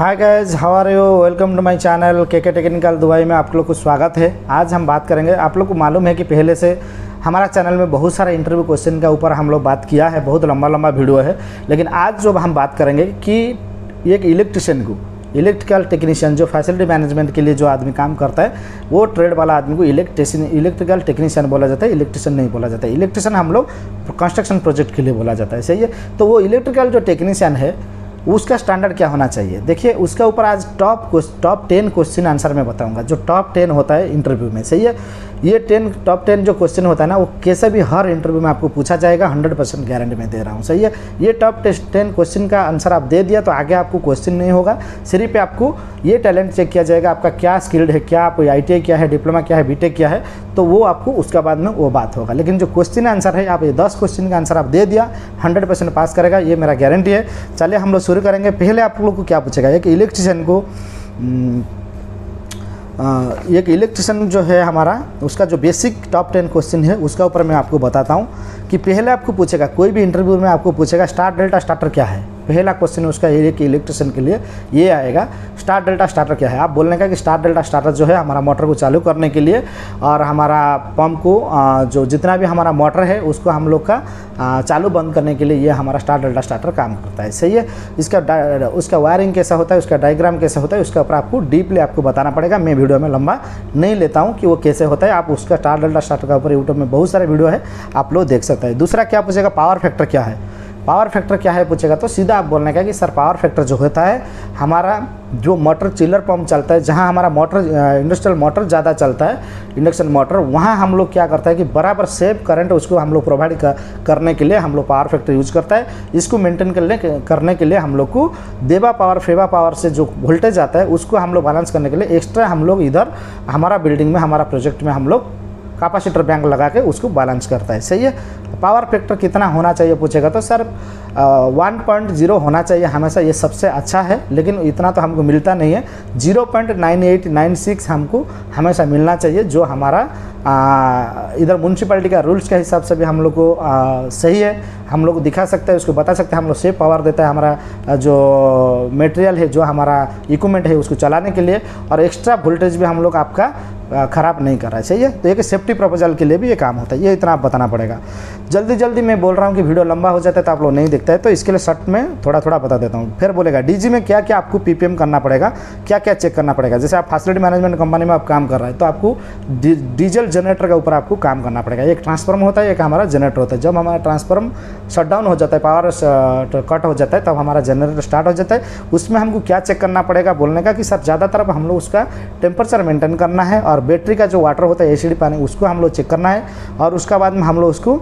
Hi guys, how are you? Welcome to my channel के technical Dubai में आप लोग को स्वागत है। आज हम बात करेंगे, आप लोग को मालूम है कि पहले से हमारा चैनल में बहुत सारा इंटरव्यू क्वेश्चन के ऊपर हम लोग बात किया है, बहुत लंबा लंबा वीडियो है। लेकिन आज जो हम बात करेंगे कि एक इलेक्ट्रिशियन को, इलेक्ट्रिकल टेक्नीशियन जो फैसिलिटी मैनेजमेंट के लिए जो आदमी काम करता है, वो ट्रेड वाला आदमी को इलेक्ट्रिकल टेक्नीशियन बोला जाता है, इलेक्ट्रिशियन नहीं बोला जाता है। इलेक्ट्रिशियन हम लोग कंस्ट्रक्शन प्रोजेक्ट के लिए बोला जाता है, सही है। तो वो इलेक्ट्रिकल जो टेक्नीशियन है उसका स्टैंडर्ड क्या होना चाहिए, देखिए उसके ऊपर आज टॉप 10 क्वेश्चन आंसर मैं बताऊंगा। जो टॉप 10 होता है इंटरव्यू में, सही है। ये टॉप 10 जो क्वेश्चन होता है ना, वो कैसे भी हर इंटरव्यू में आपको पूछा जाएगा, 100% गारंटी मैं दे रहा हूँ, सही है। ये टॉप 10 क्वेश्चन का आंसर आप दे दिया तो आगे आपको क्वेश्चन नहीं होगा, सिर्फ आपको ये टैलेंट चेक किया जाएगा, आपका क्या स्किल्ड है, क्या आप ITI क्या है, डिप्लोमा क्या है, BTech क्या है, तो वो आपको उसके बाद में वो बात होगा। लेकिन जो क्वेश्चन आंसर है, आप ये 10 क्वेश्चन का आंसर आप दे दिया, 100% पास करेगा, ये मेरा गारंटी है। चलिए हम लोग शुरू करेंगे। पहले आप लोग को क्या पूछेगा, एक इलेक्ट्रिशियन को एक इलेक्ट्रिशियन जो है हमारा, उसका जो बेसिक टॉप 10 क्वेश्चन है उसका ऊपर मैं आपको बताता हूँ। कि पहले आपको पूछेगा, कोई भी इंटरव्यू में आपको पूछेगा स्टार डेल्टा स्टार्टर क्या है। पहला क्वेश्चन उसका एक इलेक्ट्रिशियन के लिए ये आएगा, स्टार डेल्टा स्टार्टर क्या है। आप बोलने का कि स्टार डेल्टा स्टार्टर जो है हमारा मोटर को चालू करने के लिए और हमारा पंप को जो जितना भी हमारा मोटर है उसको हम लोग का चालू बंद करने के लिए ये हमारा स्टार डेल्टा स्टार्टर काम करता है, सही है। उसका वायरिंग कैसा होता है, उसका डायग्राम कैसा होता है, उसके ऊपर आपको डीपली आपको बताना पड़ेगा। मैं वीडियो में लंबा नहीं लेता हूँ कि वो कैसे होता है, आप उसका स्टार डेल्टा स्टार्टर का ऊपर यूट्यूब में बहुत सारे वीडियो है, आप लोग देख सकते हैं। दूसरा क्या पूछेगा, पावर फैक्टर क्या है। पावर फैक्टर क्या है पूछेगा तो सीधा आप बोलने का कि सर पावर फैक्टर जो होता है हमारा जो मोटर चिलर पंप चलता है, जहां हमारा मोटर इंडस्ट्रियल मोटर ज़्यादा चलता है, इंडक्शन मोटर, वहां हम लोग क्या करता है कि बराबर सेव करंट उसको हम लोग प्रोवाइड करने के लिए हम लोग पावर फैक्टर यूज करता है। इसको मेंटेन करने के लिए हम लोग को देवा पावर फेवा पावर से जो वोल्टेज आता है उसको हम लोग बैलेंस करने के लिए एक्स्ट्रा हम लोग इधर हमारा बिल्डिंग में, हमारा प्रोजेक्ट में हम लोग कैपेसिटर बैंक लगा के उसको बैलेंस करता है, सही है। पावर फैक्टर कितना होना चाहिए पूछेगा तो सर 1.0 होना चाहिए हमेशा, ये सबसे अच्छा है। लेकिन इतना तो हमको मिलता नहीं है, 0.9896 हमको हमेशा मिलना चाहिए, जो हमारा इधर म्यूनसिपैलिटी का रूल्स के हिसाब से भी हम लोग को सही है। हम लोग दिखा सकते हैं, उसको बता सकते हैं, हम लोग सेफ पावर देता है हमारा जो मटेरियल है, जो हमारा इक्विपमेंट है उसको चलाने के लिए, और एक्स्ट्रा वोल्टेज भी हम लोग आपका ख़राब नहीं कर रहा है, सही है। तो एक सेफ्टी प्रपोजल के लिए भी ये काम होता है, ये इतना आप बताना पड़ेगा। जल्दी मैं बोल रहा हूँ कि वीडियो लंबा हो जाता है तो आप लोग नहीं देखता है, तो इसके लिए शॉर्ट में थोड़ा बता देता हूँ। फिर बोलेगा DG में क्या क्या आपको PPM करना पड़ेगा, क्या क्या चेक करना पड़ेगा। जैसे आप फैसिलिटी मैनेजमेंट कंपनी में आप काम कर रहे हैं तो आपको डीजल जनरेटर के ऊपर आपको काम करना पड़ेगा। एक ट्रांसफार्मर होता है, एक हमारा जनरेटर होता है। जब हमारा ट्रांसफार्मर शटडाउन हो जाता है, पावर कट हो जाता है, तब हमारा जनरेटर स्टार्ट हो जाता है। उसमें हमको क्या चेक करना पड़ेगा, बोलने का कि सर ज़्यादातर हम लोग उसका टेम्परेचर मेंटेन करना है, और बैटरी का जो वाटर होता है एसिड पानी उसको हम लोग चेक करना है, और उसका बाद में हम लोग उसको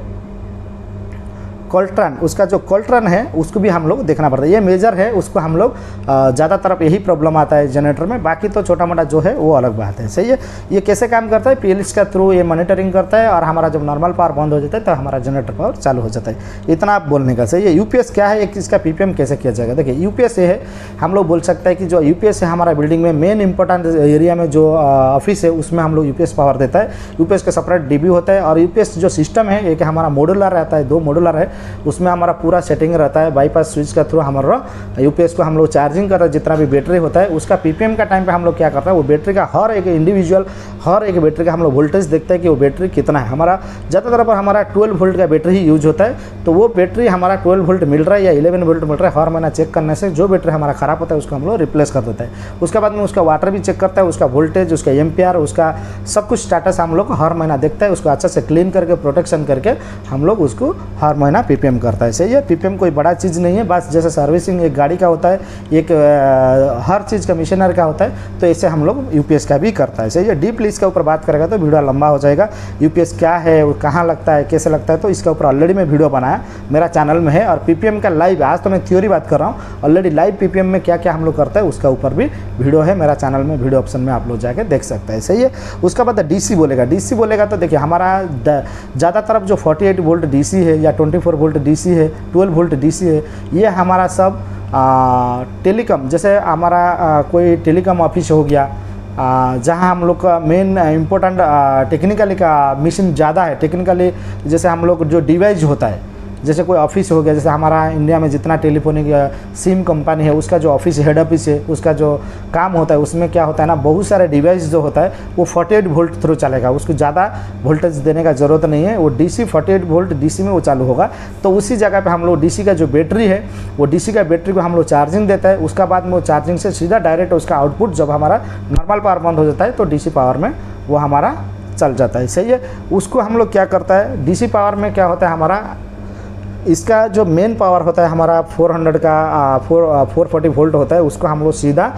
कोल्ट्रन, उसका जो कोल्ट्रन है उसको भी हम लोग देखना पड़ता है। ये मेजर है, उसको हम लोग ज़्यादातर यही प्रॉब्लम आता है जनरेटर में, बाकी तो छोटा मोटा जो है वो अलग बात है, सही है। ये कैसे काम करता है, PLC का थ्रू ये मॉनिटरिंग करता है, और हमारा जब नॉर्मल पावर बंद हो जाता है तो हमारा जनरेटर पावर चालू हो जाता है। इतना आप बोलने का, सही है। UPS क्या है, एक इसका PPM कैसे किया जाएगा। देखिए UPS ये है, हम लोग बोल सकते हैं कि जो UPS है हमारा बिल्डिंग में मेन इंपॉर्टेंट एरिया में जो ऑफिस है उसमें हम लोग UPS पावर देता है। UPS का सेपरेट DB होता है, और UPS जो सिस्टम है एक हमारा मॉड्यूलर रहता है, 2 मॉड्यूलर है, उसमें हमारा पूरा सेटिंग रहता है। बाईपास स्विच का थ्रू हमारा UPS को हम लोग चार्जिंग करते हैं, जितना भी बैटरी होता है उसका PPM का टाइम पे हम लोग क्या करता है, वो बैटरी का हर एक इंडिविजुअल, हर एक बैटरी का हम लोग वोल्टेज देखते हैं कि वो बैटरी कितना है। हमारा ज़्यादातर पर हमारा 12 वोल्ट का बैटरी ही यूज होता है, तो वो बैटरी हमारा 12 वोल्ट मिल रहा है या 11 वोल्ट मिल रहा है, हर महीना चेक करने से जो बैटरी हमारा ख़राब होता है उसको हम लोग रिप्लेस कर देते हैं। उसके बाद में उसका वाटर भी चेक करता है, उसका वोल्टेज, उसका एम्पियर, उसका सब कुछ स्टेटस हम लोग हर महीना देखता है। उसको अच्छा से क्लीन करके प्रोटेक्शन करके हम लोग उसको हर महीना PPM करता है, सही है। PPM कोई बड़ा चीज़ नहीं है, बस जैसे सर्विसिंग एक गाड़ी का होता है, एक हर चीज़ का मिशनर का होता है, तो ऐसे हम लोग UPS का भी करता है, सही है। डीपली इसके ऊपर बात करेगा तो वीडियो लंबा हो जाएगा। UPS क्या है, वो कहाँ लगता है, कैसे लगता है, तो इसके ऊपर ऑलरेडी मैं वीडियो बनाया, मेरा चैनल में है। और PPM का लाइव, आज तो मैं थ्योरी बात कर रहा हूँ, ऑलरेडी लाइव PPM में क्या क्या हम लोग करते हैं उसका ऊपर भी वीडियो है मेरा चैनल में, वीडियो ऑप्शन में आप लोग जाके देख सकते हैं, सही है। उसका बाद DC बोलेगा। DC बोलेगा तो देखिए हमारा ज़्यादातर जो 48 वोल्ट DC है या 24 वोल्ट DC है, 12 वोल्ट DC है, ये हमारा सब टेलीकॉम, जैसे हमारा कोई टेलीकॉम ऑफिस हो गया, जहाँ हम लोग का मेन इम्पोर्टेंट टेक्निकली का मिशन ज़्यादा है, टेक्निकली जैसे हम लोग जो डिवाइस होता है, जैसे कोई ऑफिस हो गया, जैसे हमारा इंडिया में जितना टेलीफोनिक सिम कंपनी है उसका जो ऑफिस हेड ऑफिस है, उसका जो काम होता है उसमें क्या होता है ना, बहुत सारे डिवाइस जो होता है वो 48 वोल्ट थ्रू चलेगा, उसको ज़्यादा वोल्टेज देने का ज़रूरत नहीं है, वो डीसी 48 वोल्ट डीसी में वो चालू होगा। तो उसी जगह पे हम लोग डीसी का जो बैटरी है वो डीसी का बैटरी को हम लोग चार्जिंग देता है, उसका बाद में वो चार्जिंग से सीधा डायरेक्ट उसका आउटपुट जब हमारा नॉर्मल पावर बंद हो जाता है तो डीसी पावर में वो हमारा चल जाता है। सही है। उसको हम लोग क्या करता है, डीसी पावर में क्या होता है हमारा, इसका जो मेन पावर होता है हमारा 400 का 440 वोल्ट होता है, उसको हम लोग सीधा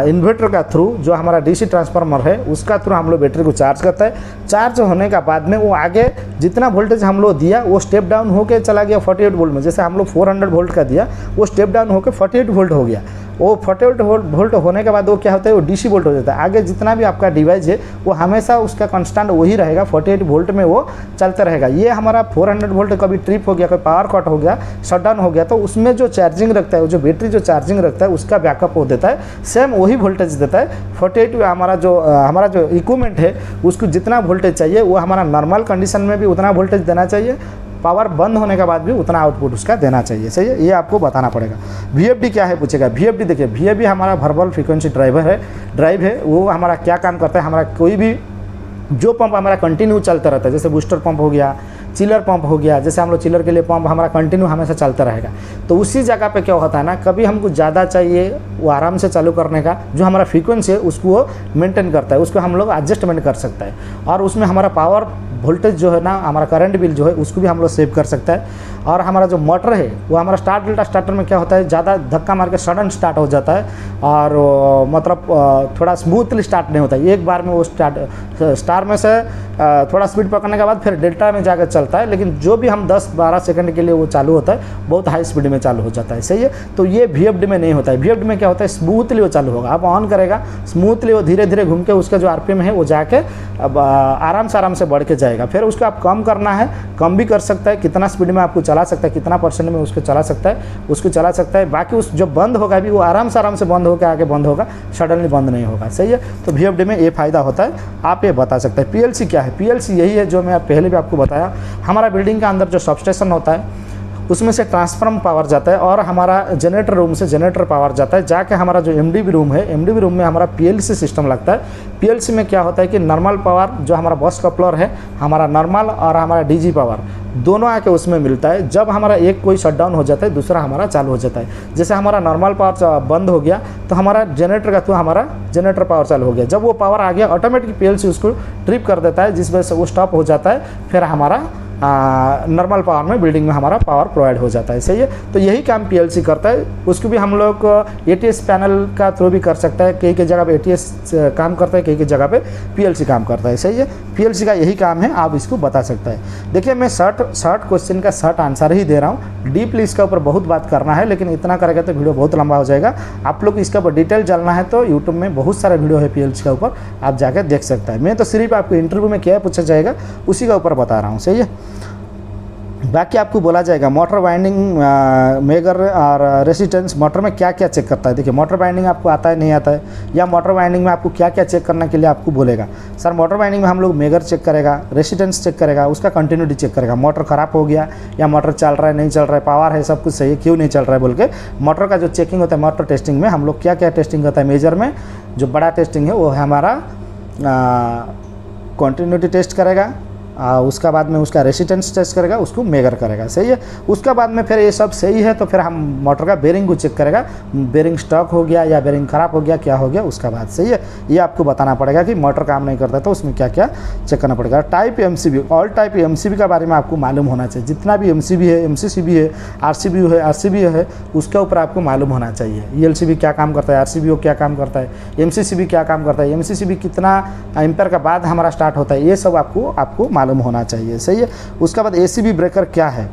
इन्वर्टर का थ्रू जो हमारा डीसी ट्रांसफार्मर है उसका थ्रू हम लोग बैटरी को चार्ज करता है। चार्ज होने का बाद में वो आगे जितना वोल्टेज हम लोग दिया वो स्टेप डाउन होकर चला गया 48 वोल्ट में। जैसे हम लोग 400 वोल्ट का दिया वो स्टेप डाउन होकर 48 वोल्ट हो गया। वो 48 वोल्ट होने के बाद वो क्या होता है, वो डीसी वोल्ट हो जाता है। आगे जितना भी आपका डिवाइस है वो हमेशा उसका कांस्टेंट वही रहेगा, 48 वोल्ट में वो चलता रहेगा। ये हमारा 400 वोल्ट कभी ट्रिप हो गया, कोई पावर कट हो गया, शटडाउन हो गया, तो उसमें जो चार्जिंग रखता है, जो बैटरी जो चार्जिंग रखता है उसका बैकअप वो देता है, सेम वही वोल्टेज देता है। 48 हमारा जो इक्विपमेंट है उसको जितना वोल्टेज चाहिए वो हमारा नॉर्मल कंडीशन में भी उतना वोल्टेज देना चाहिए, पावर बंद होने के बाद भी उतना आउटपुट उसका देना चाहिए। सही है, ये आपको बताना पड़ेगा। वीएफडी क्या है पूछेगा। वीएफडी देखिए, वीएफडी हमारा वर्बल फ्रीक्वेंसी ड्राइव है। वो हमारा क्या काम करता है, हमारा कोई भी जो पंप हमारा कंटिन्यू चलता रहता है, जैसे बूस्टर पंप हो गया, चिलर पंप हो गया, जैसे हम लोग चिलर के लिए पंप हमारा कंटिन्यू हमेशा चलता रहेगा। तो उसी जगह पे क्या होता है ना, कभी हमको ज़्यादा चाहिए वो आराम से चालू करने का, जो हमारा फ्रीक्वेंसी है उसको वो मेंटेन करता है, उसको हम लोग एडजस्टमेंट कर सकता है। और उसमें हमारा पावर वोल्टेज जो है ना, हमारा करंट बिल जो है उसको भी हम लोग सेव कर सकता है। और हमारा जो मोटर है वो हमारा स्टार्ट डेल्टा स्टार्टर में क्या होता है, ज़्यादा धक्का मार के सडन स्टार्ट हो जाता है और मतलब थोड़ा स्मूथली स्टार्ट नहीं होता है। एक बार में वो स्टार में से थोड़ा स्पीड पकड़ने के बाद फिर डेल्टा में जाकर चलता है, लेकिन जो भी हम 10-12 सेकंड के लिए वो चालू होता है बहुत हाई स्पीड में चालू हो जाता है। सही है। तो ये वीएफडी में नहीं होता है। वीएफडी में क्या होता है, स्मूथली वो चालू होगा, आप ऑन करेगा स्मूथली वो धीरे धीरे घूम के उसका जो आरपीएम है वो जाके अब आराम से बढ़ के जाएगा। फिर उसको आप कम करना है, कम भी कर सकता है, कितना स्पीड में आपको चला सकता है, कितना परसेंट में उसको चला सकता है। बाकी उस जो बंद होगा भी वो आराम से बंद होकर आगे बंद होगा, सडनली बंद नहीं होगा। सही है। तो वीएफडी में ये फ़ायदा होता है, आप ये बता सकते हैं। पीएलसी क्या है, पीएलसी यही है जो मैं पहले भी आपको बताया, हमारा बिल्डिंग के अंदर जो सबस्टेशन होता है उसमें से ट्रांसफार्मर पावर जाता है और हमारा जनरेटर रूम से जनरेटर पावर जाता है, जाके हमारा जो एमडीबी रूम है, एमडीबी रूम में हमारा पीएलसी सिस्टम लगता है। पीएलसी में क्या होता है कि नॉर्मल पावर जो हमारा बस कपलर है, हमारा नॉर्मल और हमारा डीजी पावर दोनों आके उसमें मिलता है। जब हमारा एक कोई शटडाउन हो जाता है दूसरा हमारा चालू हो जाता है। जैसे हमारा नॉर्मल पावर बंद हो गया तो हमारा जनरेटर का तो हमारा जनरेटर पावर चालू हो गया, जब वो पावर आ गया ऑटोमेटिक पीएलसी उसको ट्रिप कर देता है, जिस वजह से वो स्टॉप हो जाता है, फिर हमारा नॉर्मल पावर में बिल्डिंग में हमारा पावर प्रोवाइड हो जाता है। सही है। तो यही काम पीएलसी करता है। उसको भी हम लोग एटीएस पैनल का थ्रू भी कर सकता है, कई जगह पे एटीएस काम करता है, कई जगह पे पीएलसी काम करता है। सही है। पीएलसी का यही काम है, आप इसको बता सकता है। देखिए मैं शॉर्ट क्वेश्चन का शॉर्ट आंसर ही दे रहा हूँ, डीपली इसका ऊपर बहुत बात करना है, लेकिन इतना करेगा तो वीडियो बहुत लंबा हो जाएगा। आप लोग इसका ऊपर डिटेल जानना है तो यूट्यूब में बहुत सारा वीडियो है पीएलसी का ऊपर, आप जाकर देख सकता है। मैं तो सिर्फ आपको इंटरव्यू में क्या पूछा जाएगा उसी का ऊपर बता रहा हूँ। सही है। बाकी आपको बोला जाएगा मोटर वाइंडिंग, मेगर और रेसिस्टेंस मोटर में क्या क्या चेक करता है। देखिए मोटर वाइंडिंग आपको आता है नहीं आता है, या मोटर वाइंडिंग में आपको क्या क्या चेक करने के लिए आपको बोलेगा। सर मोटर वाइंडिंग में हम लोग मेगर चेक करेगा, रेसिस्टेंस चेक करेगा, उसका कंटिन्यूटी चेक करेगा, मोटर ख़राब हो गया या मोटर चल रहा है नहीं चल रहा है, पावर है सब कुछ सही है, क्यों नहीं चल रहा है बोल के मोटर का जो चेकिंग होता है। मोटर टेस्टिंग में हम लोग क्या क्या टेस्टिंग होता है, मेजर में जो बड़ा टेस्टिंग है वो है हमारा कंटिन्यूटी टेस्ट करेगा, उसका बाद में उसका रेसिस्टेंस टेस्ट करेगा, उसको मेगर करेगा। सही है। उसका बाद में फिर ये सब सही है तो फिर हम मोटर का बेरिंग को चेक करेगा, बेरिंग स्टॉक हो गया या बेरिंग ख़राब हो गया, क्या हो गया उसका बाद। सही है। ये आपको बताना पड़ेगा कि मोटर काम नहीं करता तो उसमें क्या क्या चेक करना पड़ेगा। Type MCB, all type MCB के बारे में आपको मालूम होना चाहिए। जितना भी एमसीबी है, एमसीसीबी है, आरसीबी है, उसके ऊपर आपको मालूम होना चाहिए। ईएलसीबी क्या काम करता है, आरसीबी क्या काम करता है, एमसीसीबी क्या काम करता है, एमसीसीबी कितना एम्पेयर का बाद हमारा स्टार्ट होता है, ये सब आपको मालूम होना चाहिए। सही है। उसके बाद एसीबी ब्रेकर क्या है,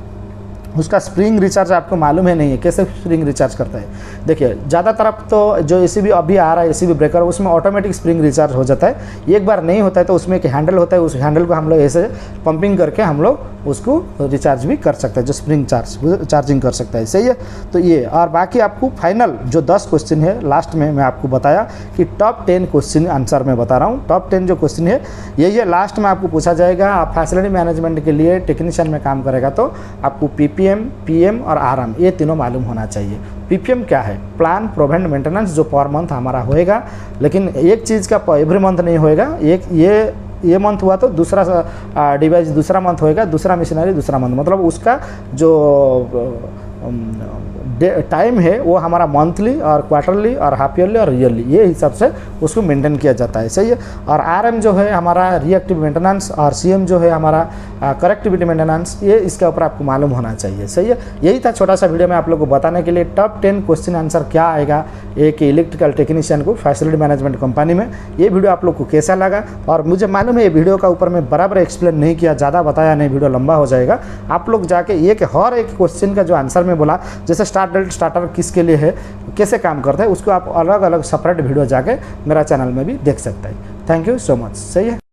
उसका स्प्रिंग रिचार्ज आपको मालूम है नहीं है, कैसे स्प्रिंग रिचार्ज करता है। देखिए ज़्यादातर अब तो जो एसीबी अभी आ रहा है एसीबी ब्रेकर, उसमें ऑटोमेटिक स्प्रिंग रिचार्ज हो जाता है। एक बार नहीं होता है तो उसमें एक हैंडल होता है, उस हैंडल को हम लोग ऐसे पंपिंग करके हम लोग उसको रिचार्ज भी कर सकते हैं, जो स्प्रिंग चार्जिंग कर सकता है। सही है। तो ये और बाकी आपको फाइनल जो 10 क्वेश्चन है लास्ट में मैं आपको बताया कि टॉप 10 क्वेश्चन आंसर मैं बता रहा हूँ। टॉप 10 जो क्वेश्चन है यही है, लास्ट में आपको पूछा जाएगा। आप फैसिलिटी मैनेजमेंट के लिए टेक्नीशियन में काम करेगा तो आपको पीपीएम, पीएम और आरएम ये तीनों मालूम होना चाहिए। पीपीएम क्या है? प्लान प्रोवेंट मेंटेनेंस, जो पर मंथ हमारा होएगा, लेकिन एक चीज़ का एवरी मंथ नहीं होएगा। एक ये मंथ हुआ तो दूसरा डिवाइस दूसरा मंथ होएगा, दूसरा मशीनरी दूसरा मंथ, मतलब उसका जो टाइम है वो हमारा मंथली और क्वार्टरली और हाफ ईयरली और ईयरली, ये हिसाब से उसको मेंटेन किया जाता है। सही है। और आरएम जो है हमारा रिएक्टिव मेंटेनेंस और सीएम जो है हमारा करेक्टिविटी मेंटेनेंस, ये इसके ऊपर आपको मालूम होना चाहिए। सही है। यही था छोटा सा वीडियो में आप लोगों को बताने के लिए टॉप 10 क्वेश्चन आंसर क्या आएगा एक इलेक्ट्रिकल टेक्नीशियन को फैसिलिटी मैनेजमेंट कंपनी में। ये वीडियो आप लोग को कैसा लगा? और मुझे मालूम है ये वीडियो का ऊपर मैं बराबर एक्सप्लेन नहीं किया, ज़्यादा बताया नहीं, वीडियो लंबा हो जाएगा। आप लोग जाके हर एक क्वेश्चन का जो आंसर में बोला, जैसे स्टार्टर किसके लिए है, कैसे काम करता है, उसको आप अलग अलग सेपरेट वीडियो जाके मेरा चैनल में भी देख सकते हैं। Thank you so much. सही है।